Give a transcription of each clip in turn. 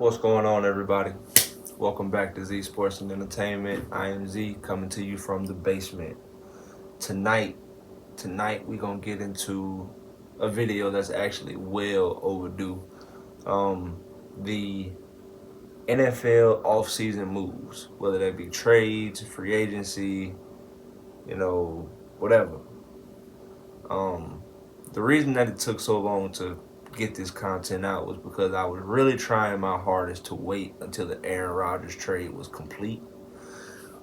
What's going on, everybody? Welcome back to Z Sports and Entertainment. I am Z, coming to you from the basement. Tonight, we're gonna get into a video that's actually well overdue. The NFL offseason moves, whether that be trades, free agency, whatever. The reason that it took so long to get this content out was because I was really trying my hardest to wait until the Aaron Rodgers trade was complete.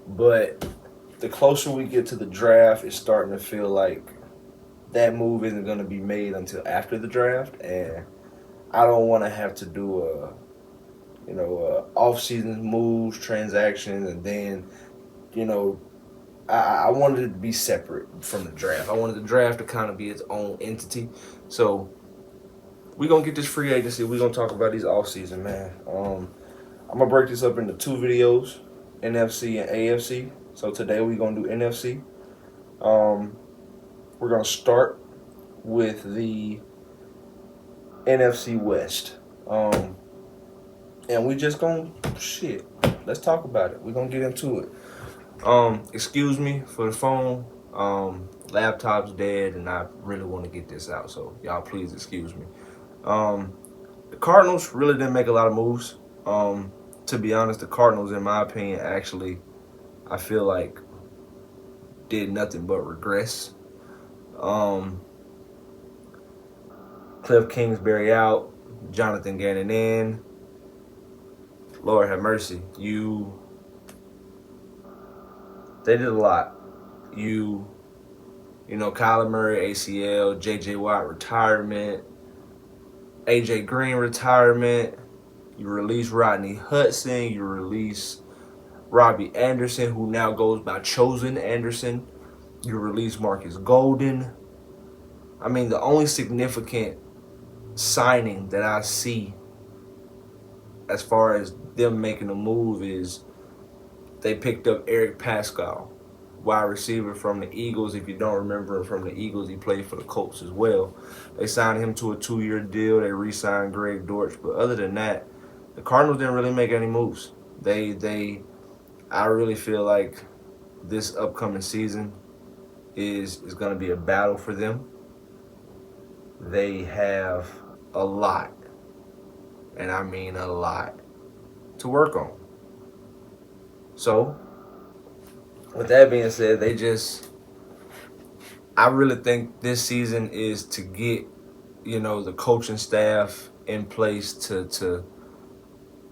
But the closer we get to the draft, it's starting to feel like that move isn't going to be made until after the draft, and I don't want to have to do off-season moves, transactions, and then you know I wanted it to be separate from the draft. I wanted the draft to kind of be its own entity. So we're going to get this free agency. We're going to talk about these offseason, man. I'm going to break this up into two videos, NFC and AFC. So today we're going to do NFC. We're going to start with the NFC West. And we just going to, let's talk about it. We're going to get into it. Excuse me for the phone. Laptop's dead, and I really want to get this out, so y'all please excuse me. The Cardinals really didn't make a lot of moves. To be honest, the Cardinals, in my opinion, actually, I feel like did nothing but regress. Cliff Kingsbury out, Jonathan Gannon in. Lord have mercy. They did a lot. Kyler Murray, ACL, J.J. Watt retirement, A.J. Green retirement. You release Rodney Hudson. You release Robbie Anderson, who now goes by Chosen Anderson. You release Marcus Golden. I mean, the only significant signing that I see as far as them making a move is they picked up Eric Pascal, wide receiver from the Eagles. If you don't remember him from the Eagles, he played for the Colts as well. They signed him to a 2-year deal. They re-signed Greg Dortch. But other than that, the Cardinals didn't really make any moves. I really feel like this upcoming season is going to be a battle for them. They have a lot, and I mean a lot, to work on. So, with that being said, I really think this season is to get, the coaching staff in place to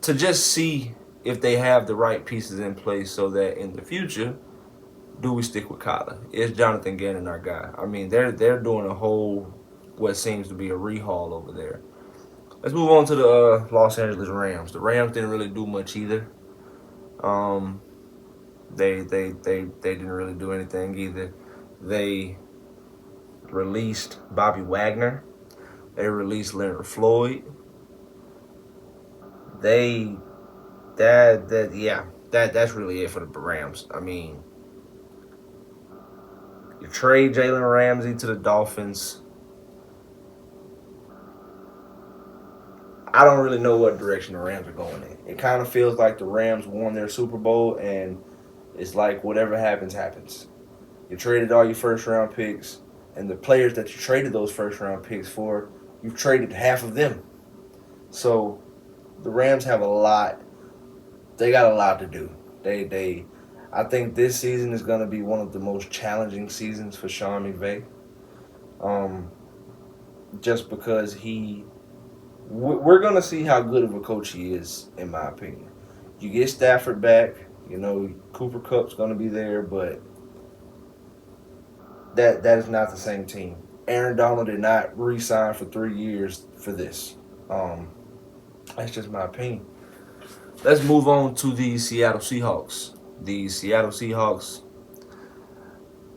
just see if they have the right pieces in place so that in the future, do we stick with Kyler? Is Jonathan Gannon our guy? I mean, they're doing a whole, what seems to be a rehaul over there. Let's move on to the Los Angeles Rams. The Rams didn't really do much either. They didn't really do anything either. They released Bobby Wagner. They released Leonard Floyd. That's really it for the Rams. I mean, you trade Jalen Ramsey to the Dolphins. I don't really know what direction the Rams are going in. It kind of feels like the Rams won their Super Bowl, and it's like whatever happens, happens. You traded all your first-round picks, and the players that you traded those first-round picks for, you've traded half of them. So the Rams have a lot. They got a lot to do. I think this season is going to be one of the most challenging seasons for Sean McVay. Just because we're going to see how good of a coach he is, in my opinion. You get Stafford back, Cooper Kupp's going to be there, but that is not the same team. Aaron Donald did not re-sign for 3 years for this. That's just my opinion. Let's move on to the Seattle Seahawks. The Seattle Seahawks,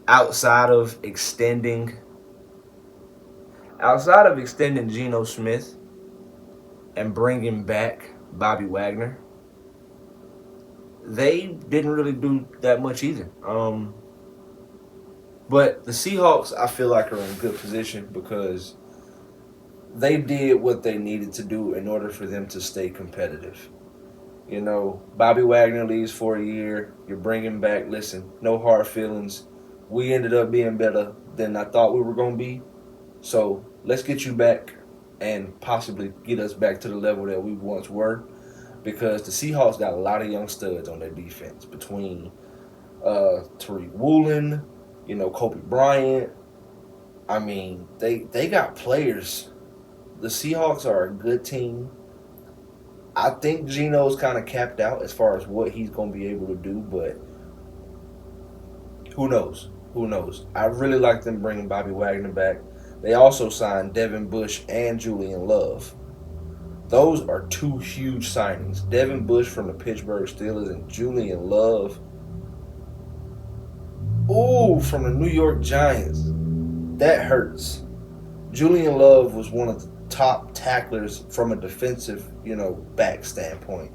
outside of extending Geno Smith and bringing back Bobby Wagner, they didn't really do that much either. But the Seahawks, I feel like, are in a good position because they did what they needed to do in order for them to stay competitive. You know, Bobby Wagner leaves for a year. You're bringing back, listen, no hard feelings. We ended up being better than I thought we were going to be. So let's get you back and possibly get us back to the level that we once were. Because the Seahawks got a lot of young studs on their defense between Tariq Woolen, you know, Kobe Bryant. I mean, they got players. The Seahawks are a good team. I think Geno's kind of capped out as far as what he's going to be able to do, but who knows? Who knows? I really like them bringing Bobby Wagner back. They also signed Devin Bush and Julian Love. Those are two huge signings. Devin Bush from the Pittsburgh Steelers and Julian Love, ooh, from the New York Giants. That hurts. Julian Love was one of the top tacklers from a defensive, you know, back standpoint.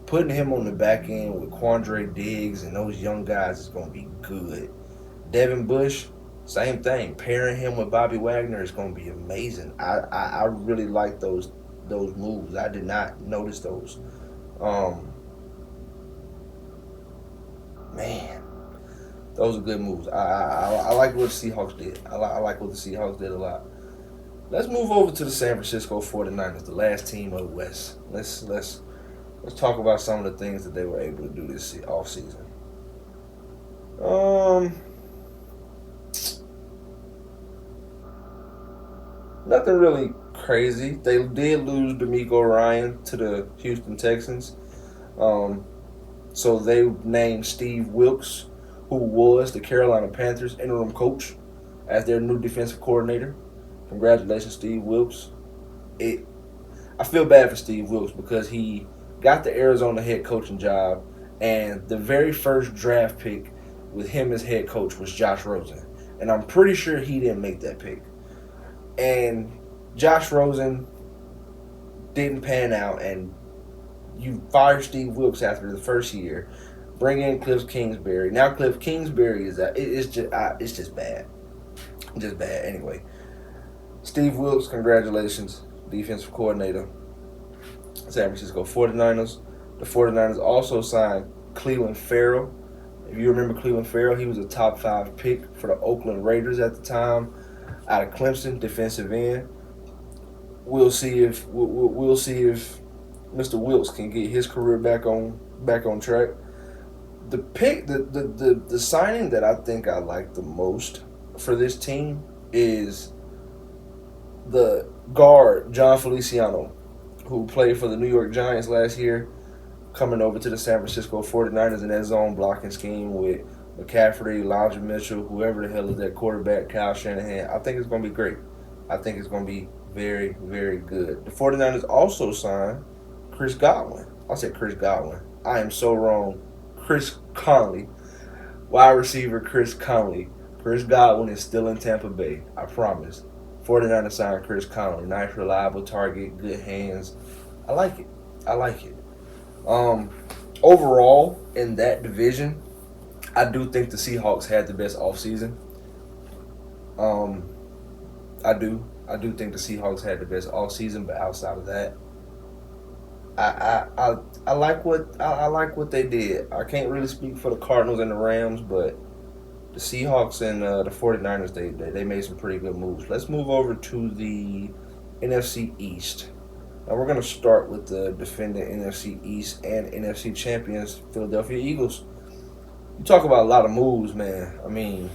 Putting him on the back end with Quandre Diggs and those young guys is going to be good. Devin Bush, same thing. Pairing him with Bobby Wagner is going to be amazing. I really like those moves. I did not notice those. Man, those are good moves. I like what the Seahawks did. I like what the Seahawks did a lot. Let's move over to the San Francisco 49ers, the last team of the West. Let's talk about some of the things that they were able to do this offseason. Nothing really crazy. They did lose D'Amico Ryan to the Houston Texans. So they named Steve Wilks, who was the Carolina Panthers interim coach, as their new defensive coordinator. Congratulations, Steve Wilks. I feel bad for Steve Wilks because he got the Arizona head coaching job, and the very first draft pick with him as head coach was Josh Rosen. And I'm pretty sure he didn't make that pick. And Josh Rosen didn't pan out, and you fire Steve Wilks after the first year, bring in Cliff Kingsbury. Now Cliff Kingsbury it's just bad. Just bad. Anyway, Steve Wilks, congratulations, defensive coordinator, San Francisco 49ers. The 49ers also signed Cleveland Farrell. If you remember Cleveland Farrell, he was a top 5 pick for the Oakland Raiders at the time, out of Clemson, defensive end. We'll see if Mr. Wilks can get his career back on track. The signing that I think I like the most for this team is the guard John Feliciano, who played for the New York Giants last year, coming over to the San Francisco 49ers in that zone blocking scheme with McCaffrey, Elijah Mitchell, whoever the hell is that quarterback, Kyle Shanahan. I think it's going to be great. I think it's going to be very, very good. The 49ers also signed Chris Godwin. I said Chris Godwin. I am so wrong. Chris Conley. Wide receiver Chris Conley. Chris Godwin is still in Tampa Bay. I promise. 49ers signed Chris Conley. Nice, reliable target, good hands. I like it. Overall, in that division, I do think the Seahawks had the best offseason. I do think the Seahawks had the best offseason, but outside of that, I like what they did. I can't really speak for the Cardinals and the Rams, but the Seahawks and the 49ers, they made some pretty good moves. Let's move over to the NFC East. Now we're going to start with the defending NFC East and NFC champions, Philadelphia Eagles. You talk about a lot of moves, man. I mean,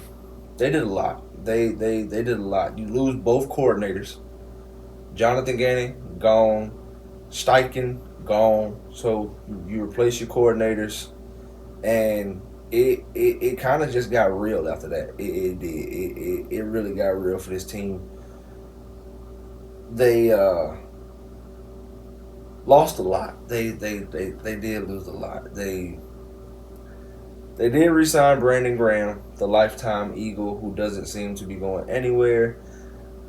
they did a lot. They did a lot. You lose both coordinators. Jonathan Gannon, gone. Steichen, gone. So you replace your coordinators, and it kind of just got real after that. It did. It really got real for this team. They lost a lot. They did lose a lot. They did re-sign Brandon Graham, the lifetime Eagle who doesn't seem to be going anywhere.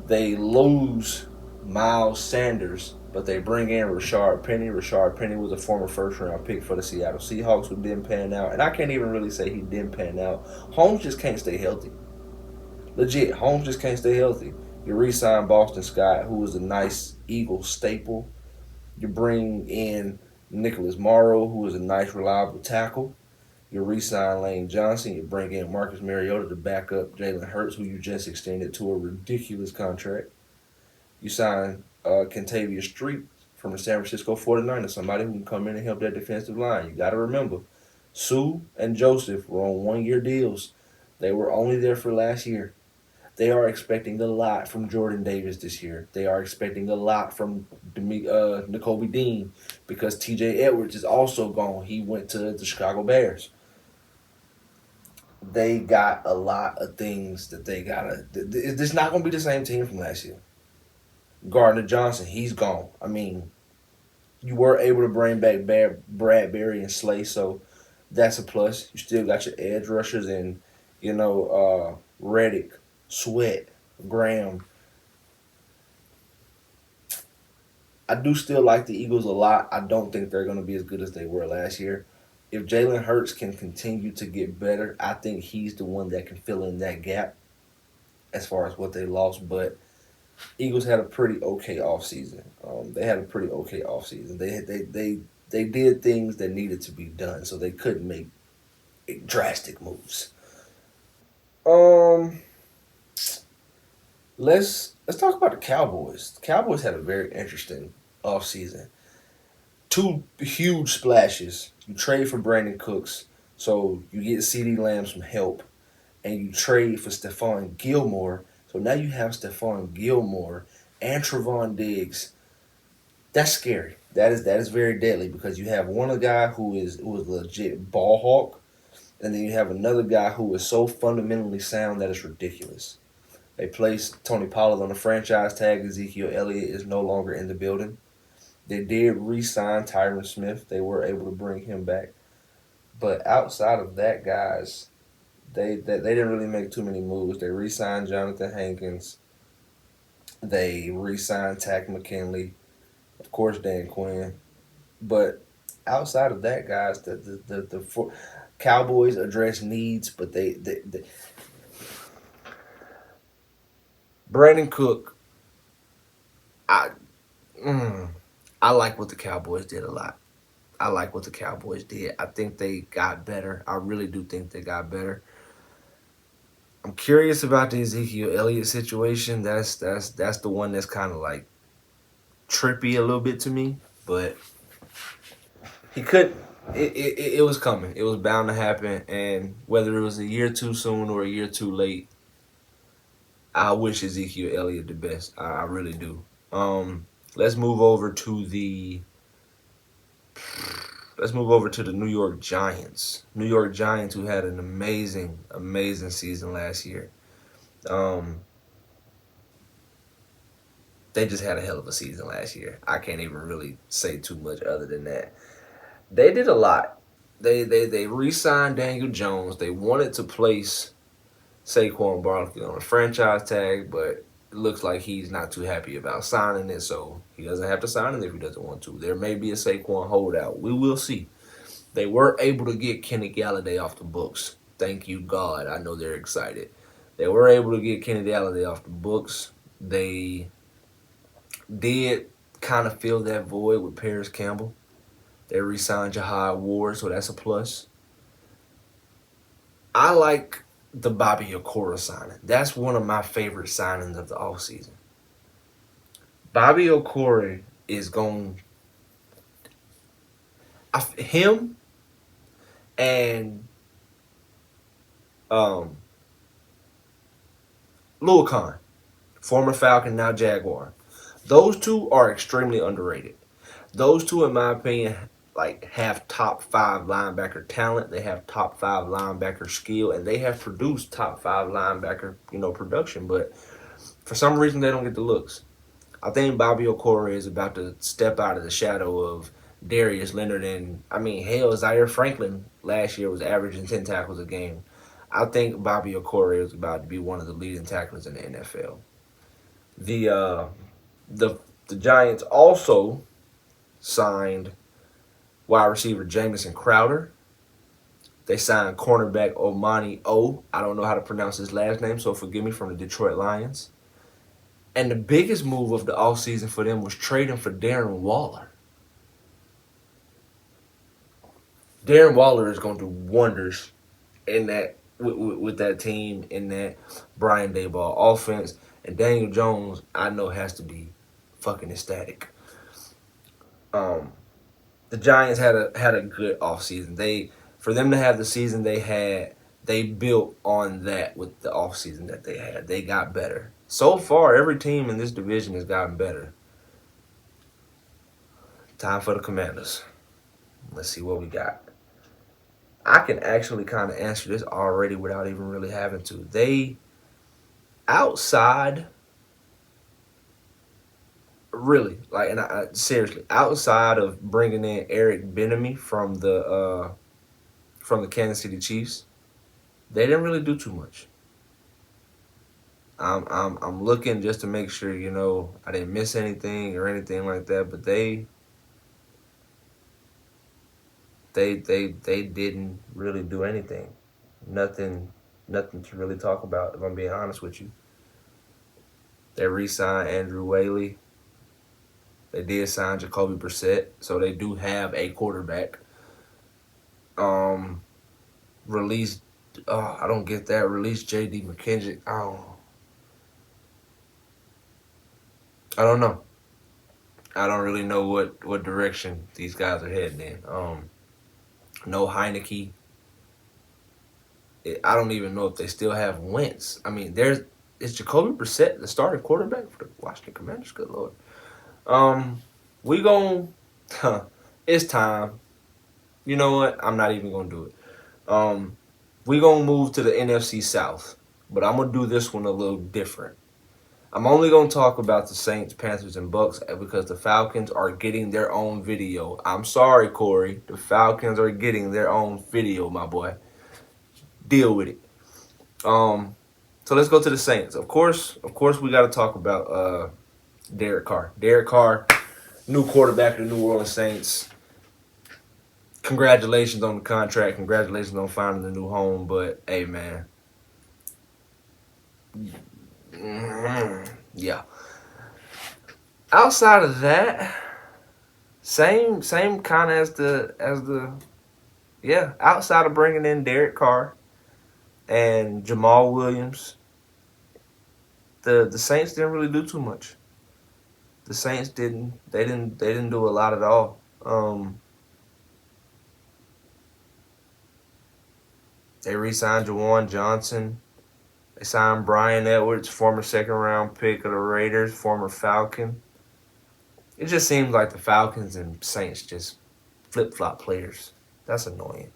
They lose Miles Sanders, but they bring in Rashard Penny. Rashard Penny was a former first-round pick for the Seattle Seahawks who didn't pan out. And I can't even really say he didn't pan out. Holmes just can't stay healthy. Legit, Holmes just can't stay healthy. You re-sign Boston Scott, who was a nice Eagle staple. You bring in Nicholas Morrow, who is a nice, reliable tackle. You re-sign Lane Johnson. You bring in Marcus Mariota to back up Jalen Hurts, who you just extended to a ridiculous contract. You sign Kentavia Street from the San Francisco 49ers, somebody who can come in and help that defensive line. You got to remember, Sue and Joseph were on one-year deals. They were only there for last year. They are expecting a lot from Jordan Davis this year. They are expecting a lot from N'Kobe Dean because T.J. Edwards is also gone. He went to the Chicago Bears. They got a lot of things that they gotta. It's not gonna be the same team from last year. Gardner Johnson, he's gone. I mean, you were able to bring back Bradbury and Slay, so that's a plus. You still got your edge rushers and Reddick, Sweat, Graham. I do still like the Eagles a lot. I don't think they're going to be as good as they were last year. If Jalen Hurts can continue to get better, I think he's the one that can fill in that gap as far as what they lost. But Eagles had a pretty okay offseason. They had a pretty okay offseason. They did things that needed to be done, so they couldn't make drastic moves. Um, let's talk about the Cowboys. The Cowboys had a very interesting offseason. Two huge splashes. You trade for Brandon Cooks, so you get CeeDee Lamb some help, and you trade for Stephon Gilmore. So now you have Stephon Gilmore and Trevon Diggs. That's scary. That is very deadly because you have one guy who is a legit ball hawk, and then you have another guy who is so fundamentally sound that it's ridiculous. They placed Tony Pollard on the franchise tag. Ezekiel Elliott is no longer in the building. They did re-sign Tyron Smith. They were able to bring him back. But outside of that, guys, they didn't really make too many moves. They re-signed Jonathan Hankins. They re-signed Tack McKinley. Of course, Dan Quinn. But outside of that, guys, the Cowboys address needs, but they Brandon Cook, I mm, I like what the Cowboys did a lot. I like what the Cowboys did. I think they got better. I really do think they got better. I'm curious about the Ezekiel Elliott situation. That's the one that's kind of like trippy a little bit to me. But he could. It was coming. It was bound to happen. And whether it was a year too soon or a year too late, I wish Ezekiel Elliott the best. I really do. Let's move over to the let's move over to the New York Giants. New York Giants, who had an amazing, amazing season last year. Um, they just had a hell of a season last year. I can't even really say too much other than that. They did a lot. They re-signed Daniel Jones. They wanted to place Saquon Barkley on a franchise tag, but it looks like he's not too happy about signing it, so he doesn't have to sign it if he doesn't want to. There may be a Saquon holdout. We will see. They were able to get Kenny Galladay off the books. Thank you, God. I know they're excited. They were able to get Kenny Galladay off the books. They did kind of fill that void with Paris Campbell. They re-signed Jahad Ward, so that's a plus. I like the Bobby Okora signing. That's one of my favorite signings of the offseason. Bobby Okora is going him and um Lil Khan, former Falcon, now Jaguar. Those two are extremely underrated. Those two, in my opinion, like have top five linebacker talent. They have top five linebacker skill, and they have produced top five linebacker, production. But for some reason, they don't get the looks. I think Bobby Okora is about to step out of the shadow of Darius Leonard, and I mean, hell, Zaire Franklin last year was averaging 10 tackles a game. I think Bobby Okora is about to be one of the leading tacklers in the NFL. The uh, the the Giants also signed wide receiver Jamison Crowder. They signed cornerback Omani O. I don't know how to pronounce his last name, so forgive me, from the Detroit Lions. And the biggest move of the offseason for them was trading for Darren Waller. Darren Waller is going to do wonders in that with that team, in that Brian Daboll offense. And Daniel Jones, I know, has to be fucking ecstatic. The Giants had a good offseason. For them to have the season they had, they built on that with the offseason that they had. They got better. So far, every team in this division has gotten better. Time for the Commanders. Let's see what we got. I can actually kind of answer this already without even really having to. They, outside, really, like, and seriously, outside of bringing in Eric Bieniemy from the Kansas City Chiefs, they didn't really do too much. I'm looking just to make sure, I didn't miss anything or anything like that, but they didn't really do anything. Nothing to really talk about, if I'm being honest with you. They re-signed Andrew Whaley. They did sign Jacoby Brissett, so they do have a quarterback. Released, I don't get that. Released J.D. McKinnon. I don't know. I don't really know what direction these guys are heading in. No Heineke. I don't even know if they still have Wentz. I mean, is Jacoby Brissett the starting quarterback for the Washington Commanders? Good Lord. We gon' it's time. You know what? I'm not even gonna do it. We gonna move to the NFC South, but I'm gonna do this one a little different. I'm only gonna talk about the Saints, Panthers, and Bucks because the Falcons are getting their own video. I'm sorry, Corey. The Falcons are getting their own video, my boy. Deal with it. So let's go to the Saints. Of course, we got to talk about Derek Carr. Derek Carr, new quarterback of the New Orleans Saints. Congratulations on the contract. Congratulations on finding a new home. But hey, man, yeah. Outside of that, same kind of as the Outside of bringing in Derek Carr and Jamal Williams, the Saints didn't really do too much. The Saints didn't do a lot at all. They re-signed Juwan Johnson. They signed Brian Edwards, former second-round pick of the Raiders, former Falcon. It just seems like the Falcons and Saints just flip-flop players. That's annoying.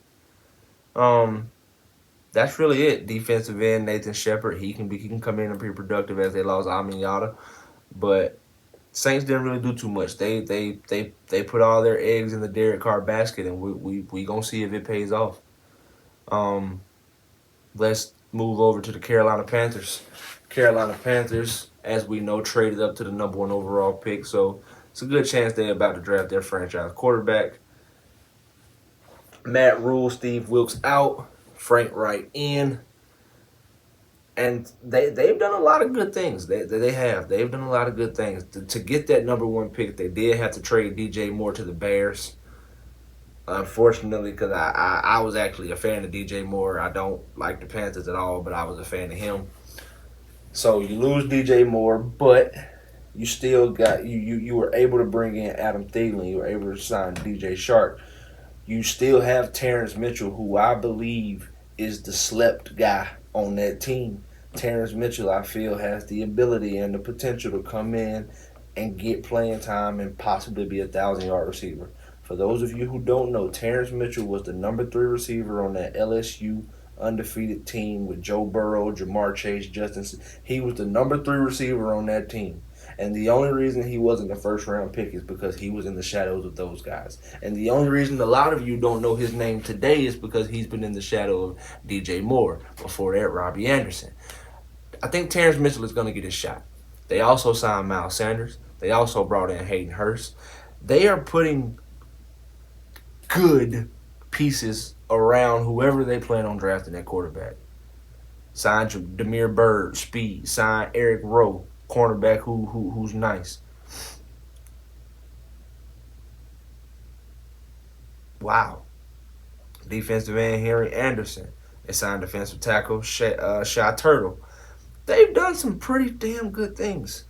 That's really it. Defensive end Nathan Shepard, he can come in and be productive as they lost Amin Yada, but Saints didn't really do too much. They put all their eggs in the Derek Carr basket, and we gonna see if it pays off. Let's move over to the Carolina Panthers. Carolina Panthers, as we know, traded up to the number 1 overall pick, so it's a good chance they're about to draft their franchise quarterback. Matt Rule, Steve Wilkes out, Frank Wright in. And they've done a lot of good things. They've done a lot of good things. To get that number 1 pick, they did have to trade DJ Moore to the Bears. Unfortunately, because I was actually a fan of DJ Moore. I don't like the Panthers at all, but I was a fan of him. So you lose DJ Moore, but you still got you were able to bring in Adam Thielen. You were able to sign DJ Shark. You still have Terrence Mitchell, who I believe is the slept guy on that team. Terrence Mitchell, I feel, has the ability and the potential to come in and get playing time and possibly be a 1,000-yard receiver. For those of you who don't know, Terrence Mitchell was the number 3 receiver on that LSU undefeated team with Joe Burrow, Jamar Chase, Justin. He was the number 3 receiver on that team. And the only reason he wasn't the first-round pick is because he was in the shadows of those guys. And the only reason a lot of you don't know his name today is because he's been in the shadow of DJ Moore. Before that, Robbie Anderson. I think Terrence Mitchell is going to get his shot. They also signed Miles Sanders. They also brought in Hayden Hurst. They are putting good pieces around whoever they plan on drafting at quarterback. Signed Damiere Byrd, speed. Signed Eric Rowe. cornerback who's nice. Wow. Defensive end Henry Anderson. They signed defensive tackle Shy Turtle. They've done some pretty damn good things,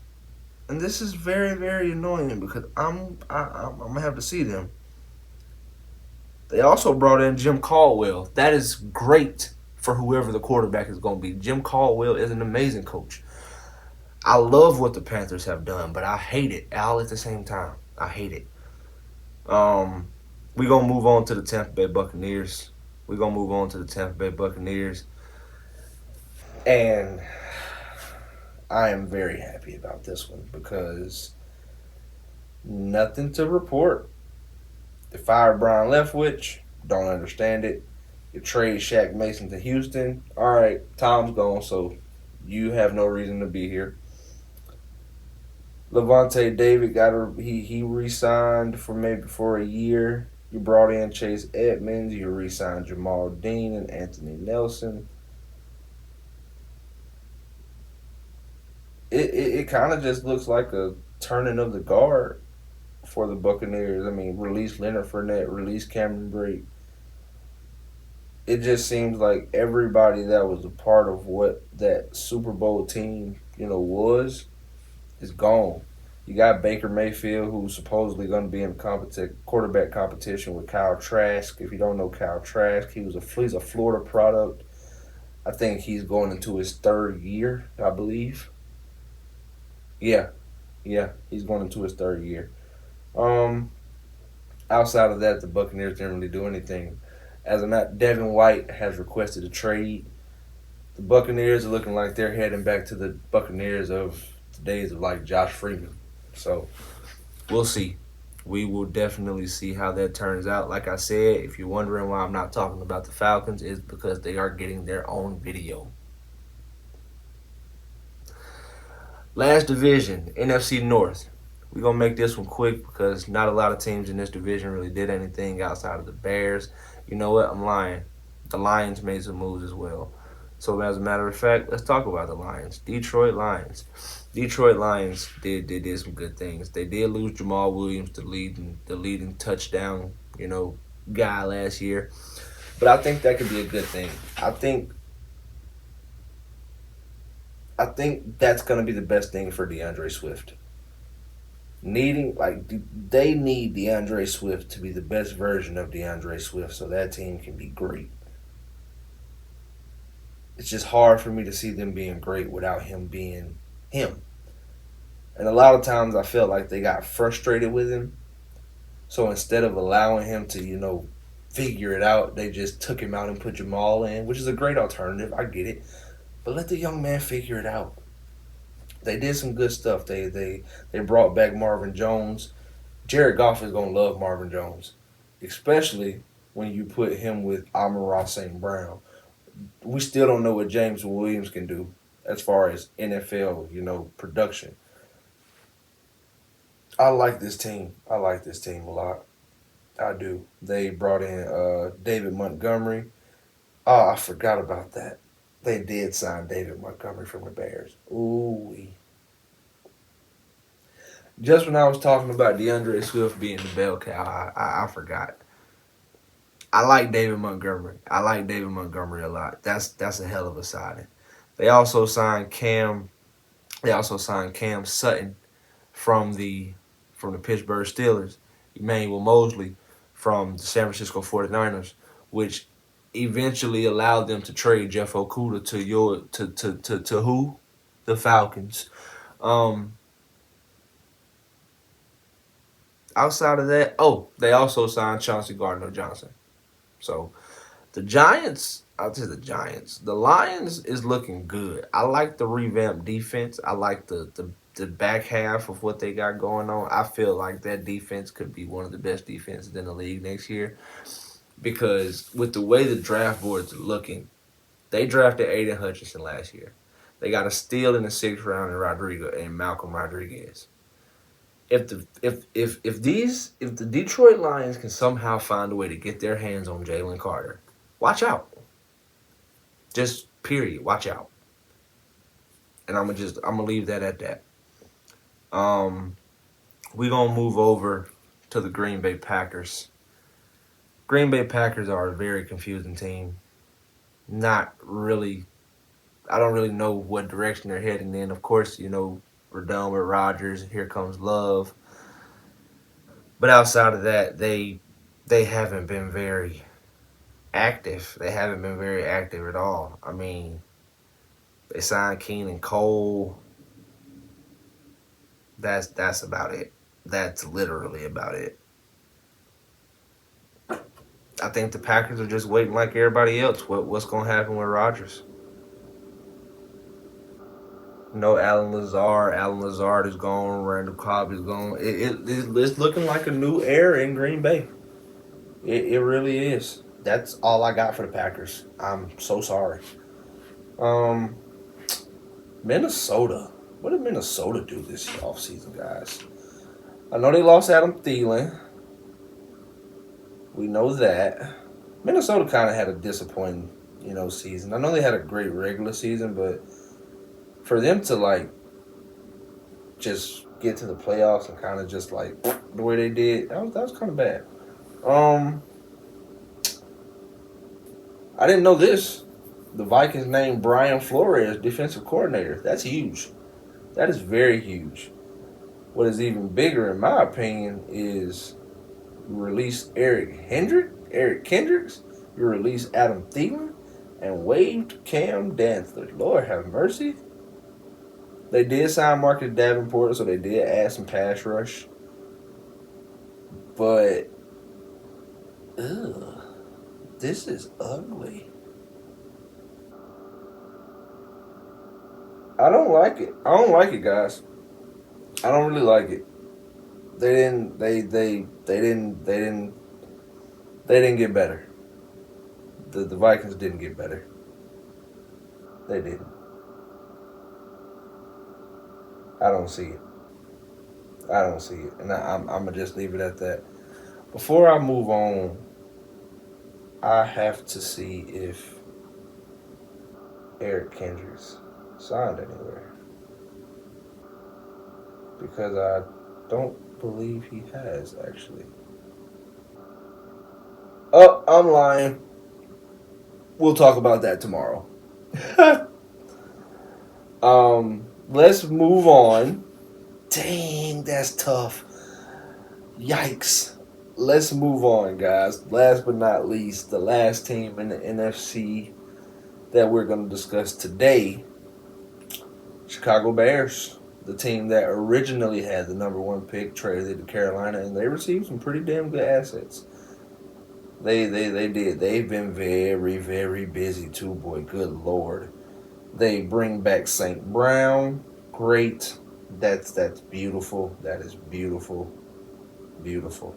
and this is very annoying because I'm gonna have to see them. They also brought in Jim Caldwell. That is great for whoever the quarterback is going to be. Jim Caldwell is an amazing coach. I love what the Panthers have done, but I hate it all at the same time. I hate it. Um, we're gonna move on to the Tampa Bay Buccaneers. We're gonna move on to the Tampa Bay Buccaneers, and I am very happy about this one because nothing to report. They fired Brian Leftwich. Don't understand it. You trade Shaq Mason to Houston. All right, Tom's gone, so you have no reason to be here. Levante David he re-signed for a year. You brought in Chase Edmonds. You re-signed Jamal Dean and Anthony Nelson. It kind of just looks like a turning of the guard for the Buccaneers. I mean, release Leonard Fournette, release Cameron Brate. It just seems like everybody that was a part of what that Super Bowl team, was is gone. You got Baker Mayfield, who's supposedly going to be in quarterback competition with Kyle Trask. If you don't know Kyle Trask, he's a Florida product. I think he's going into his third year, I believe. Yeah, yeah, he's going into his third year. Um, Outside of that, the Buccaneers didn't really do anything. As of now, Devin White has requested a trade. The Buccaneers are looking like they're heading back to the Buccaneers of the days of like Josh Freeman. So we'll see. We will definitely see how that turns out. Like I said, if you're wondering why I'm not talking about the Falcons, it's because they are getting their own video. Last division, NFC North. We're going to make this one quick because not a lot of teams in this division really did anything outside of the Bears. You know what? I'm lying. The Lions made some moves as well. So as a matter of fact, let's talk about the Lions. Detroit Lions. Detroit Lions did some good things. They did lose Jamal Williams, the leading touchdown, guy last year. But I think that could be a good thing. I think that's going to be the best thing for DeAndre Swift. They need DeAndre Swift to be the best version of DeAndre Swift so that team can be great. It's just hard for me to see them being great without him being him. And a lot of times I felt like they got frustrated with him. So instead of allowing him to, figure it out, they just took him out and put Jamal in, which is a great alternative. I get it. But let the young man figure it out. They did some good stuff. They brought back Marvin Jones. Jared Goff is going to love Marvin Jones, especially when you put him with Amon-Ra St. Brown. We still don't know what James Williams can do as far as NFL, production. I like this team. I like this team a lot. I do. They brought in David Montgomery. Oh, I forgot about that. They did sign David Montgomery from the Bears. Ooh. Just when I was talking about DeAndre Swift being the bell cow, I forgot. I like David Montgomery. I like David Montgomery a lot. That's a hell of a signing. They also signed Cam. They also signed Cam Sutton from the Pittsburgh Steelers. Emmanuel Mosley from the San Francisco 49ers, which eventually allowed them to trade Jeff Okudah to who? The Falcons. Outside of that, they also signed Chauncey Gardner-Johnson. So the Giants, I'll tell the Giants. The Lions is looking good. I like the revamped defense. I like the back half of what they got going on. I feel like that defense could be one of the best defenses in the league next year. Because with the way the draft boards are looking, they drafted Aiden Hutchinson last year. They got a steal in the 6th round in Malcolm Rodriguez. If the Detroit Lions can somehow find a way to get their hands on Jalen Carter, watch out. Just period, watch out. And I'm gonna leave that at that. Um, we gonna move over to the Green Bay Packers. Green Bay Packers are a very confusing team. Not really. I don't really know what direction they're heading in. Of course, we're done with Rodgers. Here comes Love. But outside of that, they haven't been very active. They haven't been very active at all. I mean, they signed Keenan Cole. That's about it. That's literally about it. I think the Packers are just waiting like everybody else. What's going to happen with Rodgers? No, Alan Lazard. Alan Lazard is gone. Randall Cobb is gone. It's looking like a new era in Green Bay. It really is. That's all I got for the Packers. I'm so sorry. Um, Minnesota. What did Minnesota do this offseason, guys? I know they lost Adam Thielen. We know that. Minnesota kind of had a disappointing, season. I know they had a great regular season, but for them to just get to the playoffs and kind of just the way they did, that was kind of bad. I didn't know this. The Vikings named Brian Flores defensive coordinator. That's huge. That is very huge. What is even bigger, in my opinion, is you release Eric Kendricks, you release Adam Thielen, and waived Cam Dantzler. Lord have mercy. They did sign Marcus Davenport, so they did add some pass rush. But, this is ugly. I don't like it. I don't like it, guys. I don't really like it. They didn't get better. The Vikings didn't get better. They didn't. I don't see it. I don't see it. And I'm going to just leave it at that. Before I move on, I have to see if Eric Kendricks signed anywhere. Because I don't believe he has, actually. Oh, I'm lying. We'll talk about that tomorrow. Let's move on. Dang, that's tough. Yikes. Let's move on, guys. Last but not least, the last team in the NFC that we're going to discuss today, Chicago Bears. The team that originally had the number one pick, traded it to Carolina, and they received some pretty damn good assets. They did. They've been very, very busy too, boy. Good Lord. They bring back St. Brown. Great. That's beautiful. That is beautiful. Beautiful.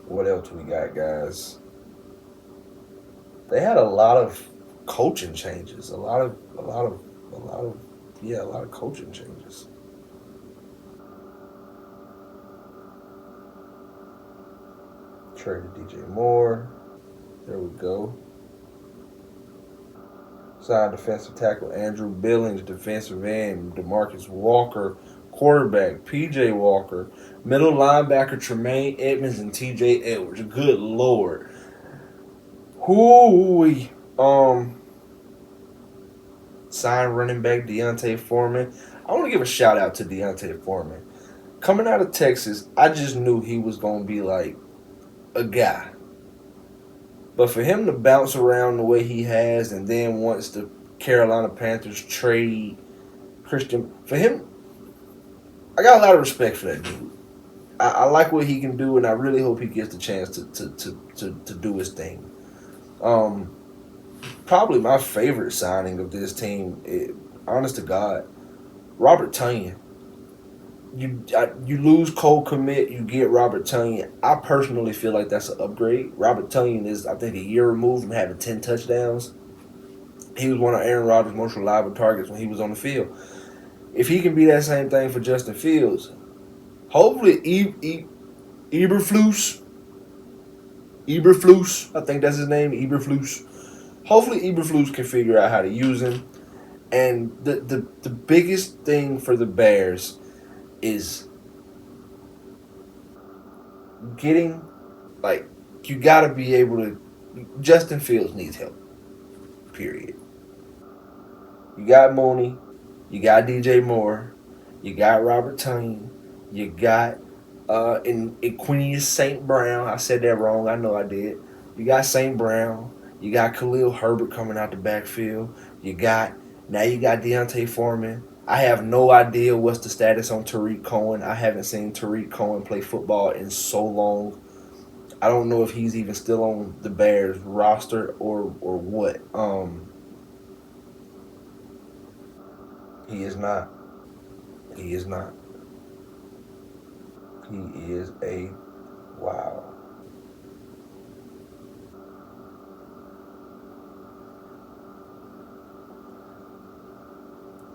What else we got, guys? They had a lot of coaching changes. A lot of coaching changes. Traded DJ Moore. There we go. Signed defensive tackle Andrew Billings, defensive end DeMarcus Walker, quarterback PJ Walker, middle linebacker Tremaine Edmonds and TJ Edwards. Good Lord. Hoo-wee. Signed running back Deontay Foreman. I want to give a shout out to Deontay Foreman. Coming out of Texas, I just knew he was going to be like a guy. But for him to bounce around the way he has, and then once the Carolina Panthers trade Christian, for him, I got a lot of respect for that dude. I like what he can do, and I really hope he gets the chance to do his thing. Probably my favorite signing of this team, honest to God, Robert Tonyan. You lose Cole Kmet, you get Robert Tonyan. I personally feel like that's an upgrade. Robert Tonyan is, I think, a year removed from having 10 touchdowns. He was one of Aaron Rodgers' most reliable targets when he was on the field. If he can be that same thing for Justin Fields, hopefully Eberflus, I think that's his name, Eberflus. Hopefully Eberflus can figure out how to use him. And the biggest thing for the Bears is getting, like, you got to be able to. Justin Fields needs help, period. You got Mooney, you got DJ Moore, you got Robert Tonyan, you got in Equinius St. Brown. I said that wrong. I know I did. You got St. Brown. You got Khalil Herbert coming out the backfield. You got you got Deontay Foreman. I have no idea what's the status on Tariq Cohen. I haven't seen Tariq Cohen play football in so long. I don't know if he's even still on the Bears roster or what. He is not. He is not. He is a wow.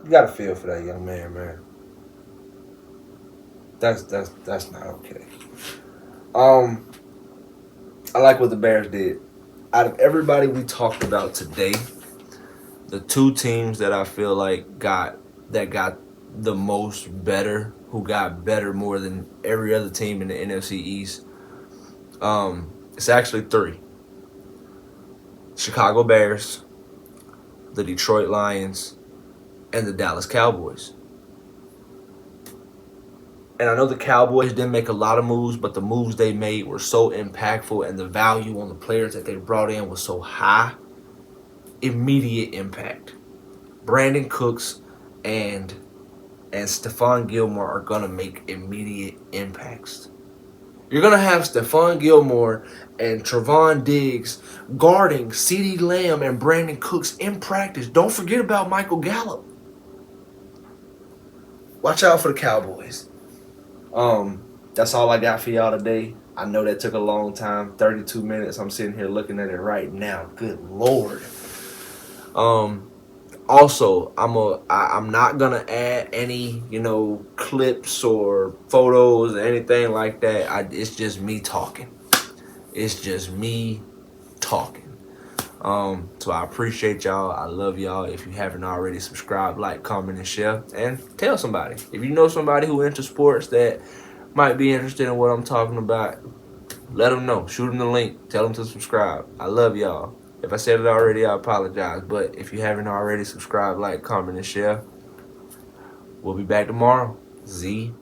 You got to feel for that young man, man. That's not okay. Um, I like what the Bears did. Out of everybody we talked about today, the two teams that I feel like got the most better, who got better more than every other team in the NFC East, it's actually three: Chicago Bears, the Detroit Lions, and the Dallas Cowboys. And I know the Cowboys didn't make a lot of moves, but the moves they made were so impactful, and the value on the players that they brought in was so high. Immediate impact. Brandon Cooks and Stephon Gilmore are gonna make immediate impacts. You're gonna have Stephon Gilmore and Trevon Diggs guarding CeeDee Lamb and Brandon Cooks in practice. Don't forget about Michael Gallup. Watch out for the Cowboys. That's all I got for y'all today. I know that took a long time, 32 minutes. I'm sitting here looking at it right now. Good Lord. Also, I'm not gonna add any clips or photos or anything like that. It's just me talking. It's just me talking. So I appreciate y'all. I love y'all. If you haven't already, subscribe, like, comment, and share, and tell somebody. If you know somebody who into sports that might be interested in what I'm talking about, let them know. Shoot them the link. Tell them to subscribe. I love y'all. If I said it already, I apologize. But if you haven't already, subscribe, like, comment, and share. We'll be back tomorrow. Z